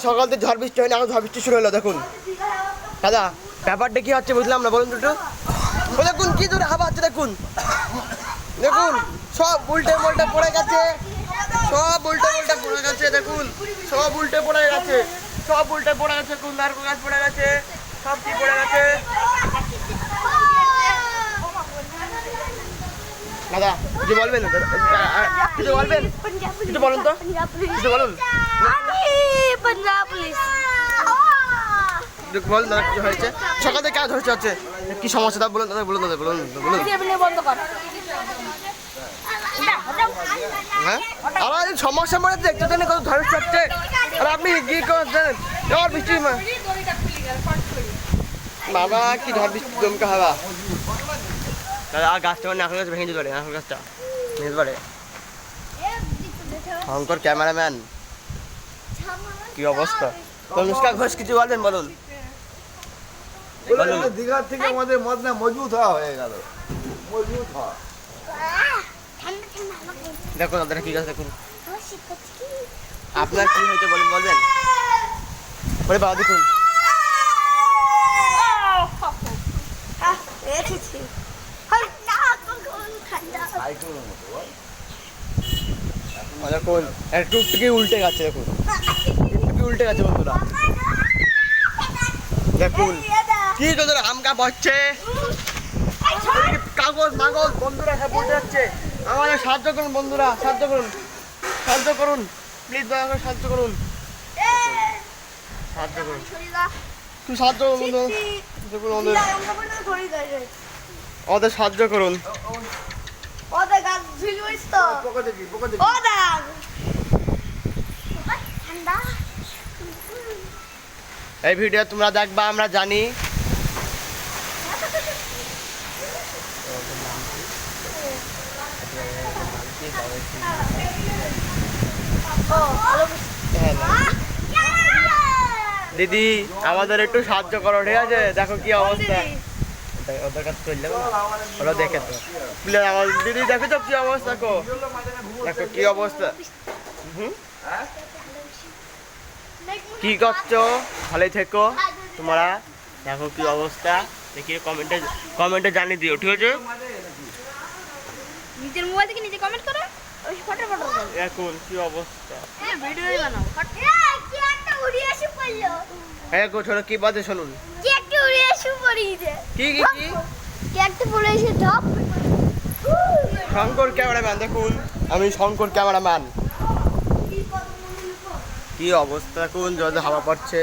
সকাল থেকে ঝড় বৃষ্টি হয়নি, এখন ঝড় বৃষ্টি শুরু হলো। দেখুন দাদা ব্যাপারটা কি হচ্ছে বুঝলাম না, বলুন দুটো। দেখুন কি দূরে হাওয়া হচ্ছে, দেখুন দেখুন সব উল্টে মোল্টে পড়ে গেছে, সব উল্টে মোল্টে পড়ে গেছে। দেখুন সব উল্টে পড়ে গেছে, সব উল্টে পড়ে গেছে। কোন নারকেল গাছ পড়ে গেছে, সব কি পড়ে গেছে। দাদা কিছু বলবেন, কিছু বলবেন, কিছু বলুন তো, কিছু বলুন। বলুন দাদা কিছু হয়েছে, সকাল থেকে কাজ হচ্ছে, কি সমস্যা বলুন দাদা, বলুন দাদা, বলুন বলুন। হ্যাঁ আমার সমস্যা মানে দেখতে জানি কত ঝড় হচ্ছে, আর আপনি কি করছেন ঝড় বৃষ্টি। বাবা কি ঝড় বৃষ্টি দমকা হাওয়া। দাদা আর গাছটা মানে নারকেল গাছ ভেঙে যেতে পারে, নারকেল গাছটা ভেঙে যেতে পারে। শঙ্কর ক্যামেরাম্যান কি অবস্থা। অনুষ্কা ঘোষ কিছু বলবেন, বলুন। দীঘার থেকে আমাদের মদনা মজবুত হওয়া হয়ে গেল, মজবুত হওয়া। দেখুন আপনারা কি গাছ, দেখুন আপনার কি হয়েছে বলুন, বলবেন। বলে বাবা দেখুন দেখুন টুকটুকি উল্টে গেছে, দেখুন টুকটুকি উল্টে গেছে বন্ধুরা। দেখুন কি তোদের আমকা বচ্ছে, কাগজ মাগজ বন্ধুরা সব উল্টে যাচ্ছে। আমাদের সাহায্য করুন বন্ধুরা, সাহায্য করুন, সাহায্য করুন প্লিজ, দয়া করে সাহায্য করুন, সাহায্য করুন, তুই সাহায্য করুন বন্ধু, দেখুন ওদের সাহায্য করুন। এই ভিডিও তোমরা দেখবা আমরা জানি। দিদি আমাদের একটু সাহায্য করো, ঠিক আছে। দেখো কি অবস্থা, ওদের কাছে চললে ওরা দেখে তো প্লিজ আমার দিদি, দেখো তো কি অবস্থা, দেখো কি অবস্থা। কি করছো, ভালোই থেকো তোমরা, দেখো কি অবস্থা। দেখি কমেন্টে জানিয়ে দিও, ঠিক আছে। নিজের মোবাইল থেকে নিজে কমেন্ট করো, ওই ফটো এখন কি অবস্থা, ভিডিও বানাও। কি একটা উড়ে এসে পড়লো, হ্যাঁ গো ছোট কি বাজে শুনুন, কি একটা উড়ে এসে পড়িছে, কি কি কি কি একটা পড়ে এসে ধপ। শঙ্কর ক্যামেরাম্যান, দেখুন আমি শঙ্কর ক্যামেরাম্যান। কি অবস্থা, কোন জলে হাওয়া পড়ছে।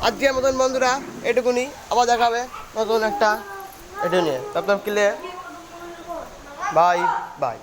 আজকের মতন বন্ধুরা এটুকুনি, আবার দেখাবে নতুন একটা এটা নিয়ে। তব কিলে বাই বাই।